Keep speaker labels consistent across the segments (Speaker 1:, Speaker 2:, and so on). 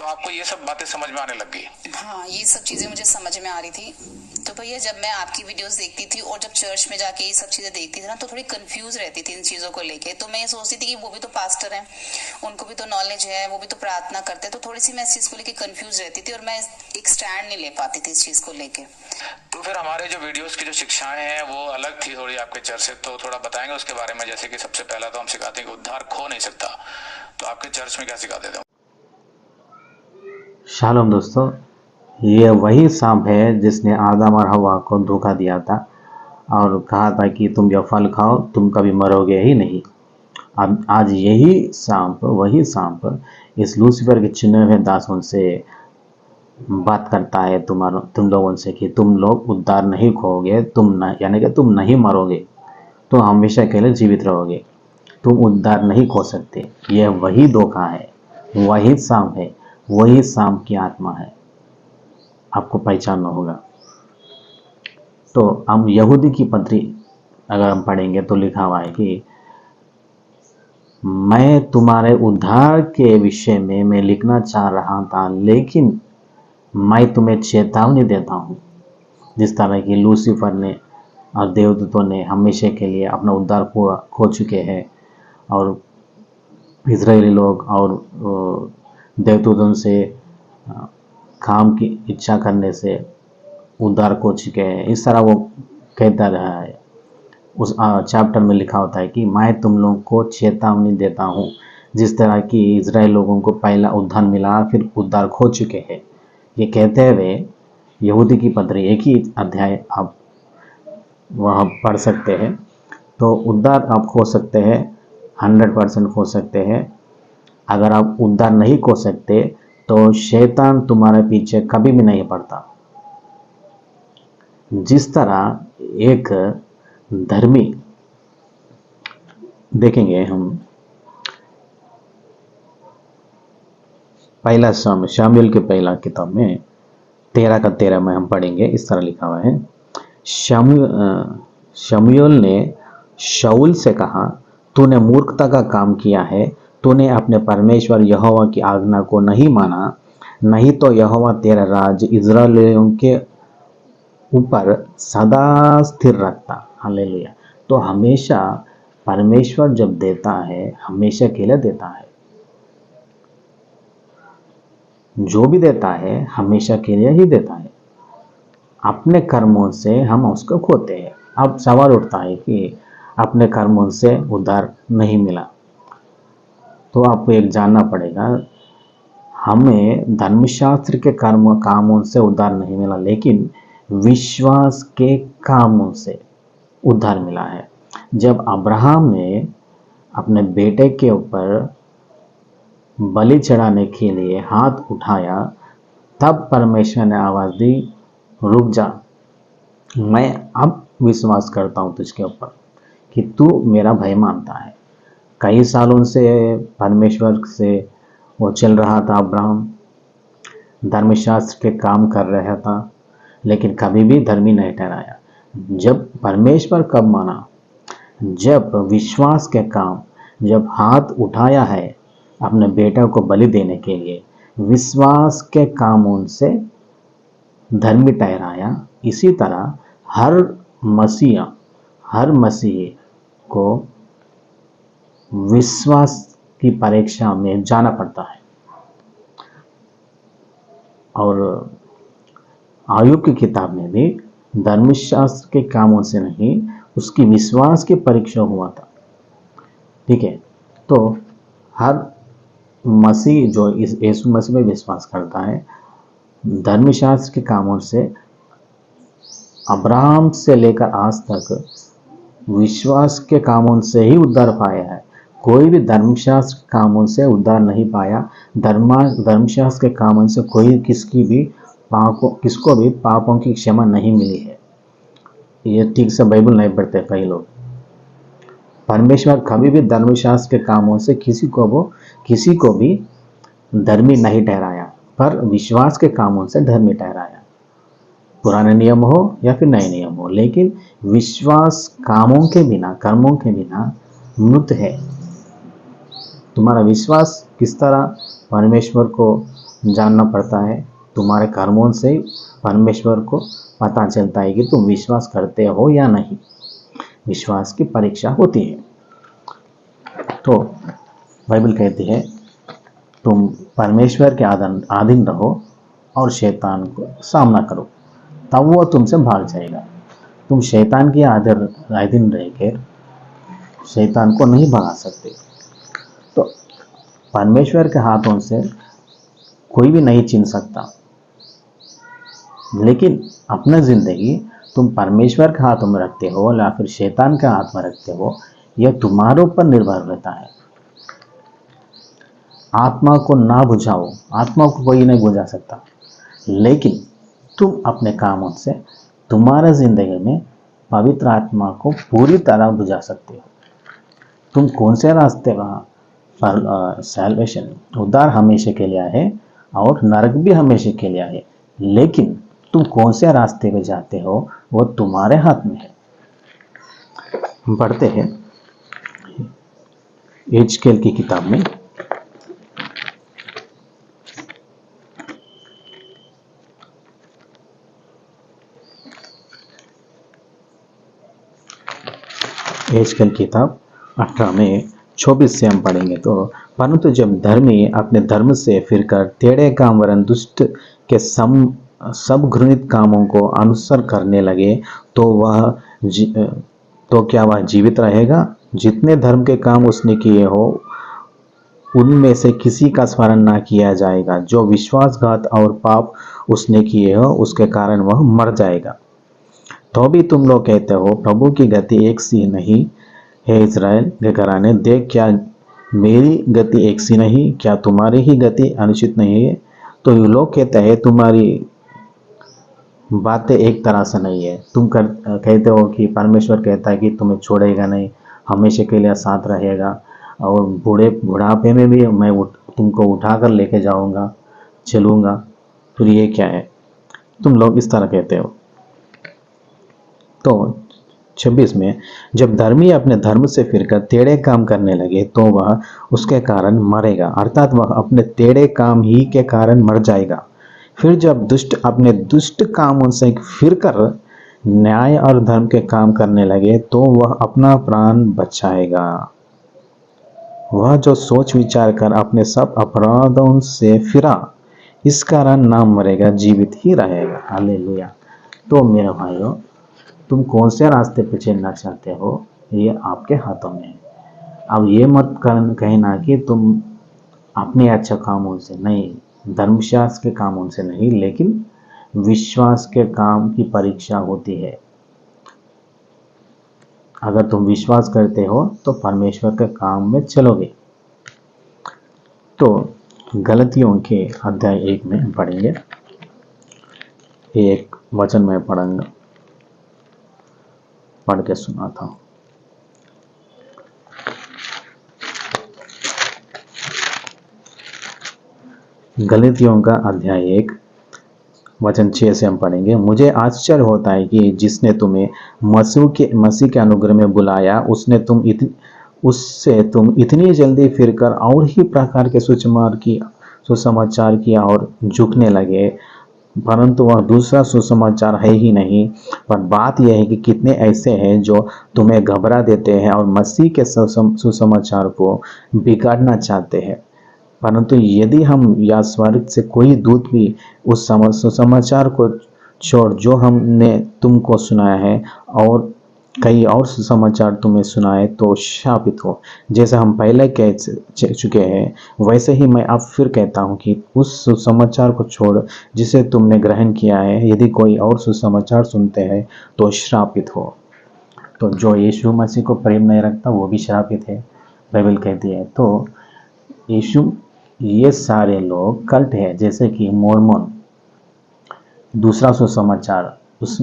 Speaker 1: तो आपको ये सब बातें समझ में आने लग गई।
Speaker 2: हाँ, ये सब चीजें मुझे समझ में आ रही थी। तो भैया जब मैं आपकी वीडियोस देखती थी और जब चर्च में जाके ये सब चीजें देखती थी ना, तो थोड़ी कंफ्यूज रहती थी इन चीजों को लेके। तो मैं ये सोचती थी कि वो भी तो पास्टर हैं, उनको भी तो नॉलेज है, वो भी तो प्रार्थना करते हैं। तो थोड़ी सी मैं इस चीज को लेके कंफ्यूज रहती थी और मैं एक स्टैंड नहीं ले पाती थी इस चीज को लेके।
Speaker 1: तो फिर हमारे जो वीडियोस की जो शिक्षाएं हैं वो अलग थी थोड़ी आपके चर्च से, तो थोड़ा बताएंगे उसके बारे में। जैसे कि सबसे पहला तो हम सिखाते हैं कि उद्धार खो नहीं सकता, तो आपके चर्च में क्या सिखाते थे?
Speaker 3: शालोम दोस्तों, ये वही सांप है जिसने आदम और हवा को धोखा दिया था और कहा था कि तुम यह फल खाओ, तुम कभी मरोगे ही नहीं। अब आज वही सांप इस लूसीफर के चुने हुए दासों से बात करता है तुम लोगों से कि तुम लोग उद्धार नहीं खोओगे, यानी कि तुम नहीं मरोगे, तुम हमेशा के लिए जीवित रहोगे, तुम उद्धार नहीं खो सकते। यह वही धोखा है, वही सांप है, वही सांप की आत्मा है, आपको पहचानना होगा। तो हम यहूदी की पत्री अगर हम पढ़ेंगे तो लिखा हुआ है कि मैं तुम्हारे उद्धार के विषय में मैं लिखना चाह रहा था, लेकिन मैं तुम्हें चेतावनी देता हूँ। जिस तरह की लूसीफर ने और देवदूतों ने हमेशा के लिए अपना उद्धार खो चुके हैं, और इजरायली लोग और देवदूतों से काम की इच्छा करने से उद्धार खो चुके हैं, इस तरह वो कहता रहा है। उस चैप्टर में लिखा होता है कि मैं तुम लोगों को चेतावनी देता हूँ। जिस तरह की इजराइल लोगों को पहला उद्धार मिला, फिर उद्धार खो चुके हैं, ये कहते हुए यहूदी की पत्री एक ही अध्याय आप वहाँ पढ़ सकते हैं। तो उद्धार आप खो सकते हैं, 100% खो सकते हैं। अगर आप उद्धार नहीं खो सकते तो शैतान तुम्हारे पीछे कभी भी नहीं पड़ता। जिस तरह एक धर्मी, देखेंगे हम पहला शामुएल के पहला किताब में 13 का 13 में हम पढ़ेंगे। इस तरह लिखा हुआ है, शमूएल ने शाऊल से कहा, तूने मूर्खता का काम किया है, तूने अपने परमेश्वर यहोवा की आज्ञा को नहीं माना, नहीं तो यहोवा तेरा राज इजराइलियों के ऊपर सदा स्थिर रखता। हालेलुया। तो हमेशा परमेश्वर जब देता है, हमेशा के लिए देता है। जो भी देता है हमेशा के लिए ही देता है। अपने कर्मों से हम उसको खोते हैं। अब सवाल उठता है कि अपने कर्मों से उद्धार नहीं मिला, तो आपको एक जानना पड़ेगा, हमें धर्मशास्त्र के कामों से उद्धार नहीं मिला, लेकिन विश्वास के कामों से उद्धार मिला है। जब अब्राहम ने अपने बेटे के ऊपर बलि चढ़ाने के लिए हाथ उठाया, तब परमेश्वर ने आवाज दी, रुक जा, मैं अब विश्वास करता हूँ तुझके ऊपर कि तू मेरा भय मानता है। कई सालों से परमेश्वर से वो चल रहा था, अब्राहम धर्मशास्त्र के काम कर रहा था, लेकिन कभी भी धर्मी नहीं ठहराया। जब परमेश्वर कब माना? जब विश्वास के काम, जब हाथ उठाया है अपने बेटा को बलि देने के लिए, विश्वास के कामों से धर्मी ठहराया। इसी तरह हर मसीह को विश्वास की परीक्षा में जाना पड़ता है। और आयुब की किताब में भी धर्मशास्त्र के कामों से नहीं, उसकी विश्वास की परीक्षा हुआ था। ठीक है, तो हर मसीह जो इस यीशु मसीह में विश्वास करता है, धर्मशास्त्र के कामों से, अब्राहम से लेकर आज तक विश्वास के कामों से ही उद्धार पाया है। कोई भी धर्मशास्त्र कामों से उद्धार नहीं पाया। धर्मशास्त्र के कामों से किसको भी पापों की क्षमा नहीं मिली है। ये ठीक से बाइबल नहीं पढ़ते कई लोग। परमेश्वर कभी भी धर्मशास्त्र के कामों से किसी को भी धर्मी नहीं ठहराया, पर विश्वास के कामों से धर्मी ठहराया। पुराने नियम हो या फिर नए नियम हो, लेकिन विश्वास कर्मों के बिना मृत है। तुम्हारा विश्वास किस तरह परमेश्वर को जानना पड़ता है। तुम्हारे कर्मों से परमेश्वर को पता चलता है कि तुम विश्वास करते हो या नहीं। विश्वास की परीक्षा होती है। तो बाइबल कहती है तुम परमेश्वर के अधीन रहो और शैतान को सामना करो, तब वो तुमसे भाग जाएगा। तुम शैतान के अधीन रहकर शैतान को नहीं भगा सकते। तो परमेश्वर के हाथों से कोई भी नहीं छीन सकता, लेकिन अपना जिंदगी तुम परमेश्वर के हाथों में रखते हो या फिर शैतान के हाथ में रखते हो, यह तुम्हारे ऊपर निर्भर रहता है। आत्मा को ना बुझाओ, आत्मा को कोई नहीं बुझा सकता, लेकिन तुम अपने कामों से तुम्हारे जिंदगी में पवित्र आत्मा को पूरी तरह बुझा सकते हो। तुम कौन से रास्ते पर सैल्वेशन, उद्धार हमेशा के लिए है और नरक भी हमेशा के लिए है, लेकिन तुम कौन से रास्ते पे जाते हो वो तुम्हारे हाथ में है। हम पढ़ते हैं एजकेल की किताब में एजकेल किताब 18 में 24 से हम पढ़ेंगे। तो परंतु जब धर्मी अपने धर्म से फिरकर टेढ़े काम वरन दुष्ट के सब घृणित कामों को अनुसर करने लगे तो क्या वह जीवित रहेगा? जितने धर्म के काम उसने किए हो उनमें से किसी का स्मरण ना किया जाएगा। जो विश्वासघात और पाप उसने किए हो उसके कारण वह मर जाएगा। तो भी तुम लोग कहते हो प्रभु की गति एक सी नहीं है। इस्राएल के घराने, देख क्या मेरी गति एक सी नहीं, क्या तुम्हारी ही गति अनुचित नहीं है? तो ये लोग कहते हैं तुम्हारी बातें एक तरह से नहीं है। तुम कहते हो कि परमेश्वर कहता है कि तुम्हें छोड़ेगा नहीं, हमेशा के लिए साथ रहेगा, और बुढ़ापे में भी मैं तुमको उठाकर लेके जाऊंगा, चलूंगा। फिर ये क्या है? तुम लोग इस तरह कहते हो। तो 26 में जब धर्मी अपने धर्म से फिरकर टेढ़े काम करने लगे तो वह उसके कारण मरेगा, अर्थात वह अपने टेढ़े काम ही के कारण मर जाएगा। फिर जब दुष्ट अपने दुष्ट कामों से फिरकर न्याय और धर्म के काम करने लगे तो वह अपना प्राण बचाएगा। वह जो सोच विचार कर अपने सब अपराधों से फिरा, इस कारण ना मरेगा, जीवित ही रहेगा। हालेलुया। तो मेरे भाइयों, तुम कौन से रास्ते पे चलना चाहते हो ये आपके हाथों में है। अब ये मत कहना कि तुम अपने अच्छे कामों से नहीं, धर्मशास्त्र के कामों से नहीं, लेकिन विश्वास के काम की परीक्षा होती है। अगर तुम विश्वास करते हो तो परमेश्वर के काम में चलोगे। तो गलतियों के अध्याय 1 में पढ़ेंगे। एक वचन में पढ़ूंगा, पढ़ के सुनाता हूं। गलतियों का अध्याय 1 वचन 6 से हम पढ़ेंगे। मुझे आश्चर्य होता है कि जिसने तुम्हें मसीह के अनुग्रह में बुलाया उससे तुम इतनी जल्दी फिरकर और ही प्रकार के सुसमाचार किया और झुकने लगे, परंतु वह दूसरा सुसमाचार है ही नहीं। पर बात यह है कि कितने ऐसे हैं जो तुम्हें घबरा देते हैं और मसीह के सुसमाचार को बिगाड़ना चाहते हैं। परंतु यदि हम या स्वर्ग से कोई दूत भी उस सुसमाचार को छोड़ जो हमने तुमको सुनाया है और कई और सुसमाचार तुम्हें सुनाए तो शापित हो। जैसे हम पहले कह चुके हैं वैसे ही मैं अब फिर कहता हूँ कि उस सुसमाचार को छोड़ जिसे तुमने ग्रहण किया है, यदि कोई और सुसमाचार सुनते हैं तो श्रापित हो। तो जो यीशु मसीह को प्रेम नहीं रखता वो भी श्रापित है, बाइबल कहती है। तो यीशु, ये सारे लोग कल्ट है, जैसे कि मोर्मन दूसरा सुसमाचार, उस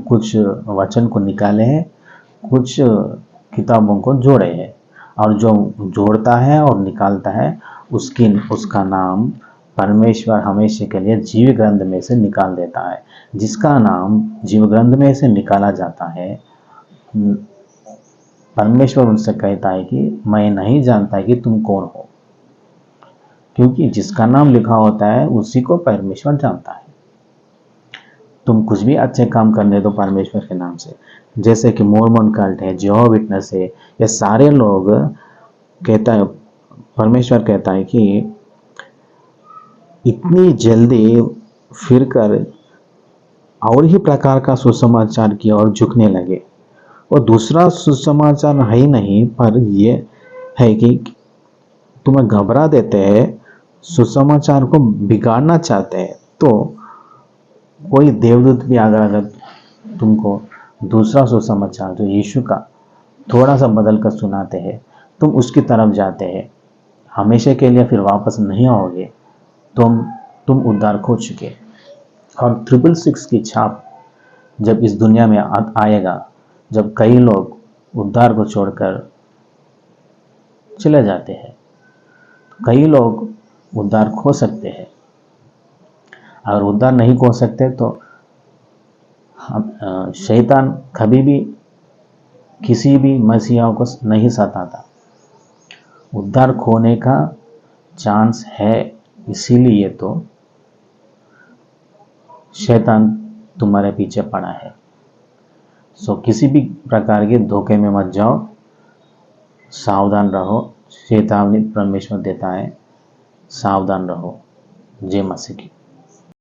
Speaker 3: कुछ वचन को निकाले हैं, कुछ किताबों को जोड़े हैं, और जो जोड़ता है और निकालता है उसका नाम परमेश्वर हमेशा के लिए जीव ग्रंथ में से निकाल देता है। जिसका नाम जीव ग्रंथ में से निकाला जाता है, परमेश्वर उनसे कहता है कि मैं नहीं जानता कि तुम कौन हो। क्योंकि जिसका नाम लिखा होता है उसी को परमेश्वर जानता है। तुम कुछ भी अच्छे काम करने दो परमेश्वर के नाम से, जैसे कि मोर्मन कल्ट है, जेहोवा विटनेस है, ये सारे लोग कहता है, परमेश्वर कहता है कि इतनी जल्दी फिरकर और ही प्रकार का सुसमाचार की ओर झुकने लगे। और दूसरा सुसमाचार है ही नहीं, पर ये है कि तुम्हें घबरा देते हैं, सुसमाचार को बिगाड़ना चाहते हैं। तो कोई देवदूत भी अगर तुमको दूसरा सुसमाचार जो यीशु का थोड़ा सा बदल कर सुनाते हैं, तुम उसकी तरफ जाते हैं, हमेशा के लिए फिर वापस नहीं आओगे, तुम उद्धार खो चुके। और 666 की छाप जब इस दुनिया में आएगा, जब कई लोग उद्धार को छोड़कर चले जाते हैं, कई लोग उद्धार खो सकते हैं। अगर उद्धार नहीं खो सकते तो शैतान कभी भी किसी भी मसीहा को नहीं सताता। उद्धार खोने का चांस है, इसीलिए तो शैतान तुम्हारे पीछे पड़ा है। सो किसी भी प्रकार के धोखे में मत जाओ, सावधान रहो। चेतावनी परमेश्वर देता है, सावधान रहो। जय मसीह की।